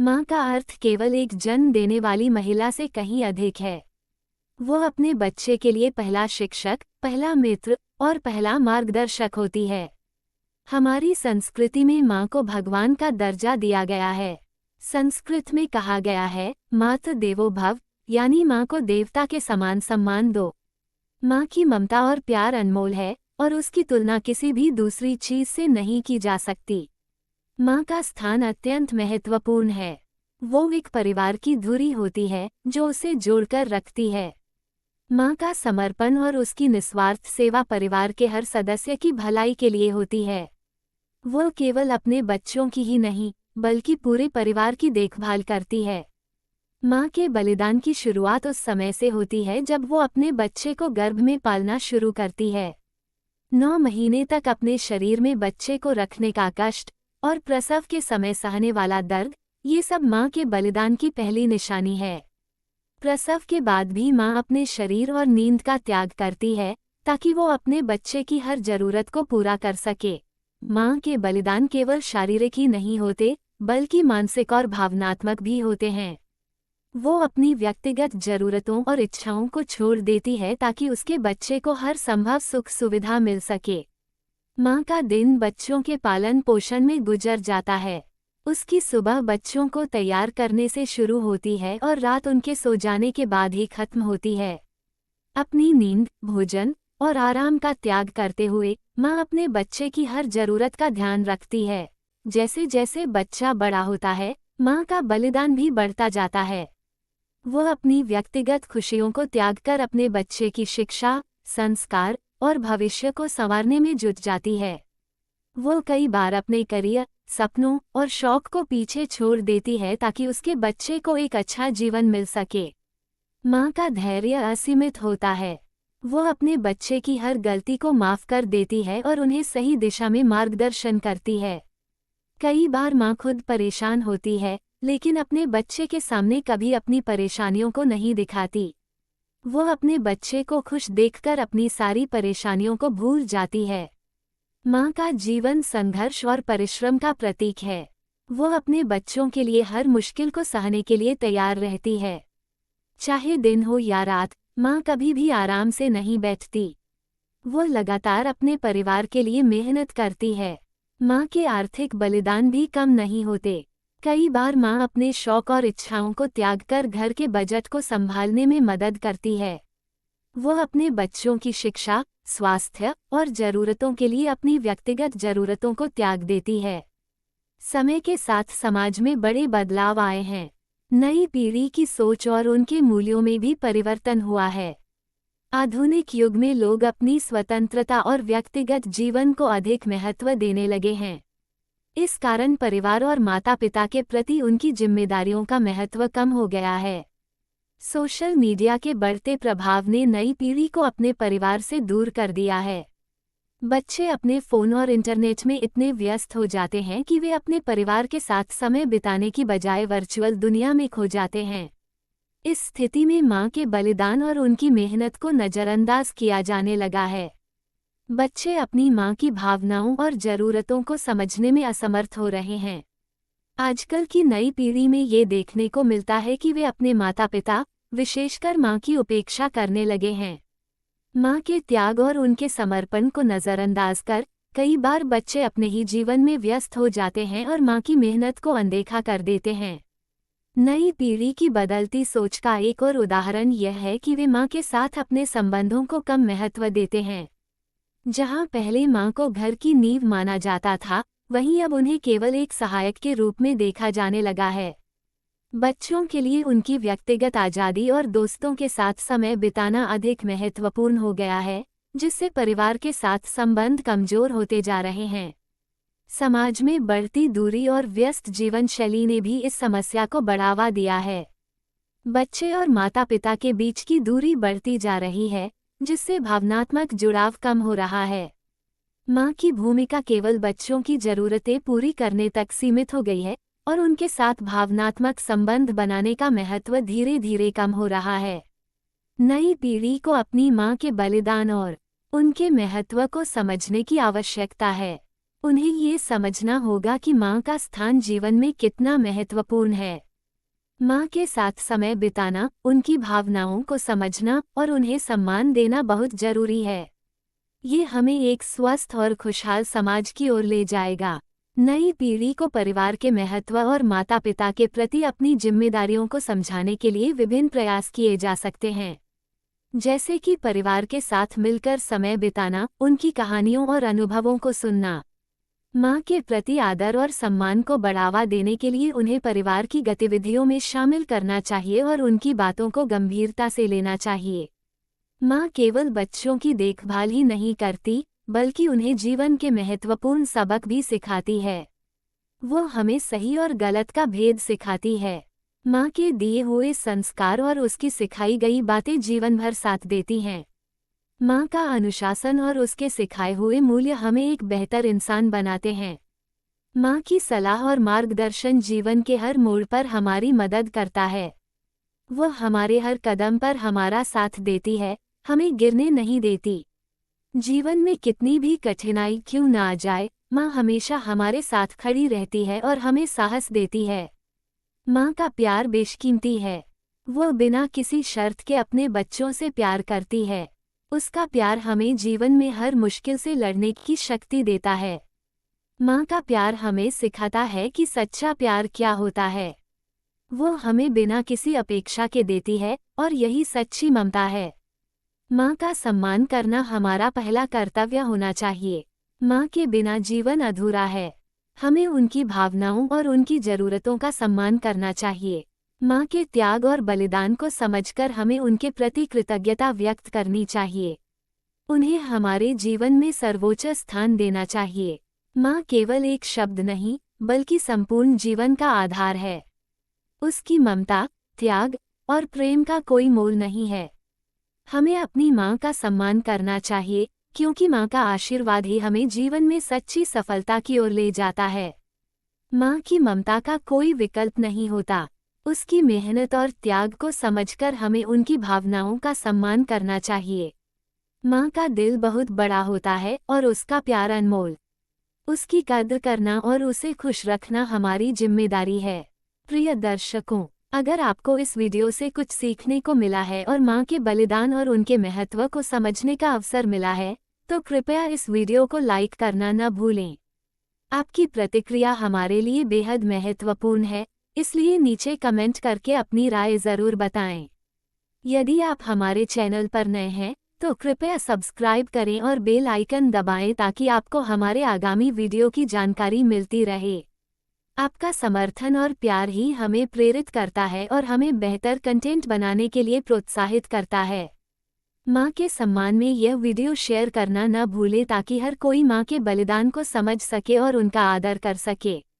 माँ का अर्थ केवल एक जन्म देने वाली महिला से कहीं अधिक है। वो अपने बच्चे के लिए पहला शिक्षक, पहला मित्र और पहला मार्गदर्शक होती है। हमारी संस्कृति में माँ को भगवान का दर्जा दिया गया है। संस्कृत में कहा गया है, मातृ देवो भव, यानी माँ को देवता के समान सम्मान दो। माँ की ममता और प्यार अनमोल है और उसकी तुलना किसी भी दूसरी चीज से नहीं की जा सकती। माँ का स्थान अत्यंत महत्वपूर्ण है। वो एक परिवार की धुरी होती है जो उसे जोड़कर रखती है। माँ का समर्पण और उसकी निस्वार्थ सेवा परिवार के हर सदस्य की भलाई के लिए होती है। वो केवल अपने बच्चों की ही नहीं, बल्कि पूरे परिवार की देखभाल करती है। माँ के बलिदान की शुरुआत उस समय से होती है जब वो अपने बच्चे को गर्भ में पालना शुरू करती है। 9 महीने तक अपने शरीर में बच्चे को रखने का कष्ट और प्रसव के समय सहने वाला दर्द, ये सब माँ के बलिदान की पहली निशानी है। प्रसव के बाद भी माँ अपने शरीर और नींद का त्याग करती है ताकि वो अपने बच्चे की हर जरूरत को पूरा कर सके। माँ के बलिदान केवल शारीरिक ही नहीं होते, बल्कि मानसिक और भावनात्मक भी होते हैं। वो अपनी व्यक्तिगत जरूरतों और इच्छाओं को छोड़ देती है ताकि उसके बच्चे को हर संभव सुख सुविधा मिल सके। माँ का दिन बच्चों के पालन पोषण में गुजर जाता है। उसकी सुबह बच्चों को तैयार करने से शुरू होती है और रात उनके सो जाने के बाद ही खत्म होती है। अपनी नींद, भोजन और आराम का त्याग करते हुए माँ अपने बच्चे की हर जरूरत का ध्यान रखती है। जैसे जैसे बच्चा बड़ा होता है, माँ का बलिदान भी बढ़ता जाता है। वो अपनी व्यक्तिगत खुशियों को त्याग कर अपने बच्चे की शिक्षा, संस्कार और भविष्य को संवारने में जुट जाती है। वो कई बार अपने करियर, सपनों और शौक को पीछे छोड़ देती है ताकि उसके बच्चे को एक अच्छा जीवन मिल सके। माँ का धैर्य असीमित होता है। वो अपने बच्चे की हर गलती को माफ कर देती है और उन्हें सही दिशा में मार्गदर्शन करती है। कई बार माँ खुद परेशान होती है, लेकिन अपने बच्चे के सामने कभी अपनी परेशानियों को नहीं दिखाती। वो अपने बच्चे को खुश देखकर अपनी सारी परेशानियों को भूल जाती है। माँ का जीवन संघर्ष और परिश्रम का प्रतीक है। वो अपने बच्चों के लिए हर मुश्किल को सहने के लिए तैयार रहती है। चाहे दिन हो या रात, माँ कभी भी आराम से नहीं बैठती। वो लगातार अपने परिवार के लिए मेहनत करती है। माँ के आर्थिक बलिदान भी कम नहीं होते। कई बार माँ अपने शौक और इच्छाओं को त्याग कर घर के बजट को संभालने में मदद करती है। वो अपने बच्चों की शिक्षा, स्वास्थ्य और जरूरतों के लिए अपनी व्यक्तिगत जरूरतों को त्याग देती है। समय के साथ समाज में बड़े बदलाव आए हैं। नई पीढ़ी की सोच और उनके मूल्यों में भी परिवर्तन हुआ है। आधुनिक युग में लोग अपनी स्वतंत्रता और व्यक्तिगत जीवन को अधिक महत्व देने लगे हैं। इस कारण परिवार और माता-पिता के प्रति उनकी जिम्मेदारियों का महत्व कम हो गया है। सोशल मीडिया के बढ़ते प्रभाव ने नई पीढ़ी को अपने परिवार से दूर कर दिया है। बच्चे अपने फ़ोन और इंटरनेट में इतने व्यस्त हो जाते हैं कि वे अपने परिवार के साथ समय बिताने की बजाय वर्चुअल दुनिया में खो जाते हैं। इस स्थिति में माँ के बलिदान और उनकी मेहनत को नज़रअंदाज किया जाने लगा है। बच्चे अपनी माँ की भावनाओं और ज़रूरतों को समझने में असमर्थ हो रहे हैं। आजकल की नई पीढ़ी में ये देखने को मिलता है कि वे अपने माता-पिता, विशेषकर माँ की उपेक्षा करने लगे हैं। माँ के त्याग और उनके समर्पण को नज़रअंदाज कर कई बार बच्चे अपने ही जीवन में व्यस्त हो जाते हैं और माँ की मेहनत को अनदेखा कर देते हैं। नई पीढ़ी की बदलती सोच का एक और उदाहरण यह है कि वे माँ के साथ अपने संबंधों को कम महत्व देते हैं। जहाँ पहले माँ को घर की नींव माना जाता था, वहीं अब उन्हें केवल एक सहायक के रूप में देखा जाने लगा है। बच्चों के लिए उनकी व्यक्तिगत आज़ादी और दोस्तों के साथ समय बिताना अधिक महत्वपूर्ण हो गया है, जिससे परिवार के साथ संबंध कमजोर होते जा रहे हैं। समाज में बढ़ती दूरी और व्यस्त जीवन शैली ने भी इस समस्या को बढ़ावा दिया है। बच्चे और माता-पिता के बीच की दूरी बढ़ती जा रही है, जिससे भावनात्मक जुड़ाव कम हो रहा है। माँ की भूमिका केवल बच्चों की जरूरतें पूरी करने तक सीमित हो गई है और उनके साथ भावनात्मक संबंध बनाने का महत्व धीरे धीरे कम हो रहा है। नई पीढ़ी को अपनी माँ के बलिदान और उनके महत्व को समझने की आवश्यकता है। उन्हें ये समझना होगा कि माँ का स्थान जीवन में कितना महत्वपूर्ण है। माँ के साथ समय बिताना, उनकी भावनाओं को समझना और उन्हें सम्मान देना बहुत जरूरी है। ये हमें एक स्वस्थ और खुशहाल समाज की ओर ले जाएगा। नई पीढ़ी को परिवार के महत्व और माता-पिता के प्रति अपनी जिम्मेदारियों को समझाने के लिए विभिन्न प्रयास किए जा सकते हैं, जैसे कि परिवार के साथ मिलकर समय बिताना, उनकी कहानियों और अनुभवों को सुनना। माँ के प्रति आदर और सम्मान को बढ़ावा देने के लिए उन्हें परिवार की गतिविधियों में शामिल करना चाहिए और उनकी बातों को गंभीरता से लेना चाहिए। माँ केवल बच्चों की देखभाल ही नहीं करती, बल्कि उन्हें जीवन के महत्वपूर्ण सबक भी सिखाती है। वो हमें सही और गलत का भेद सिखाती है। माँ के दिए हुए संस्कार और उसकी सिखाई गई बातें जीवन भर साथ देती हैं। माँ का अनुशासन और उसके सिखाए हुए मूल्य हमें एक बेहतर इंसान बनाते हैं। माँ की सलाह और मार्गदर्शन जीवन के हर मोड़ पर हमारी मदद करता है। वो हमारे हर कदम पर हमारा साथ देती है, हमें गिरने नहीं देती। जीवन में कितनी भी कठिनाई क्यों ना आ जाए, माँ हमेशा हमारे साथ खड़ी रहती है और हमें साहस देती है। माँ का प्यार बेशकीमती है। वो बिना किसी शर्त के अपने बच्चों से प्यार करती है। उसका प्यार हमें जीवन में हर मुश्किल से लड़ने की शक्ति देता है। माँ का प्यार हमें सिखाता है कि सच्चा प्यार क्या होता है। वो हमें बिना किसी अपेक्षा के देती है और यही सच्ची ममता है। माँ का सम्मान करना हमारा पहला कर्तव्य होना चाहिए। माँ के बिना जीवन अधूरा है। हमें उनकी भावनाओं और उनकी ज़रूरतों का सम्मान करना चाहिए। माँ के त्याग और बलिदान को समझकर हमें उनके प्रति कृतज्ञता व्यक्त करनी चाहिए। उन्हें हमारे जीवन में सर्वोच्च स्थान देना चाहिए। माँ केवल एक शब्द नहीं, बल्कि संपूर्ण जीवन का आधार है। उसकी ममता, त्याग और प्रेम का कोई मोल नहीं है। हमें अपनी माँ का सम्मान करना चाहिए, क्योंकि माँ का आशीर्वाद ही हमें जीवन में सच्ची सफलता की ओर ले जाता है। माँ की ममता का कोई विकल्प नहीं होता। उसकी मेहनत और त्याग को समझकर हमें उनकी भावनाओं का सम्मान करना चाहिए। माँ का दिल बहुत बड़ा होता है और उसका प्यार अनमोल। उसकी कद्र करना और उसे खुश रखना हमारी जिम्मेदारी है। प्रिय दर्शकों, अगर आपको इस वीडियो से कुछ सीखने को मिला है और माँ के बलिदान और उनके महत्व को समझने का अवसर मिला है, तो कृपया इस वीडियो को लाइक करना न भूलें। आपकी प्रतिक्रिया हमारे लिए बेहद महत्वपूर्ण है, इसलिए नीचे कमेंट करके अपनी राय ज़रूर बताएं। यदि आप हमारे चैनल पर नए हैं, तो कृपया सब्सक्राइब करें और बेल आइकन दबाएं ताकि आपको हमारे आगामी वीडियो की जानकारी मिलती रहे। आपका समर्थन और प्यार ही हमें प्रेरित करता है और हमें बेहतर कंटेंट बनाने के लिए प्रोत्साहित करता है। माँ के सम्मान में यह वीडियो शेयर करना न भूलें ताकि हर कोई माँ के बलिदान को समझ सके और उनका आदर कर सके।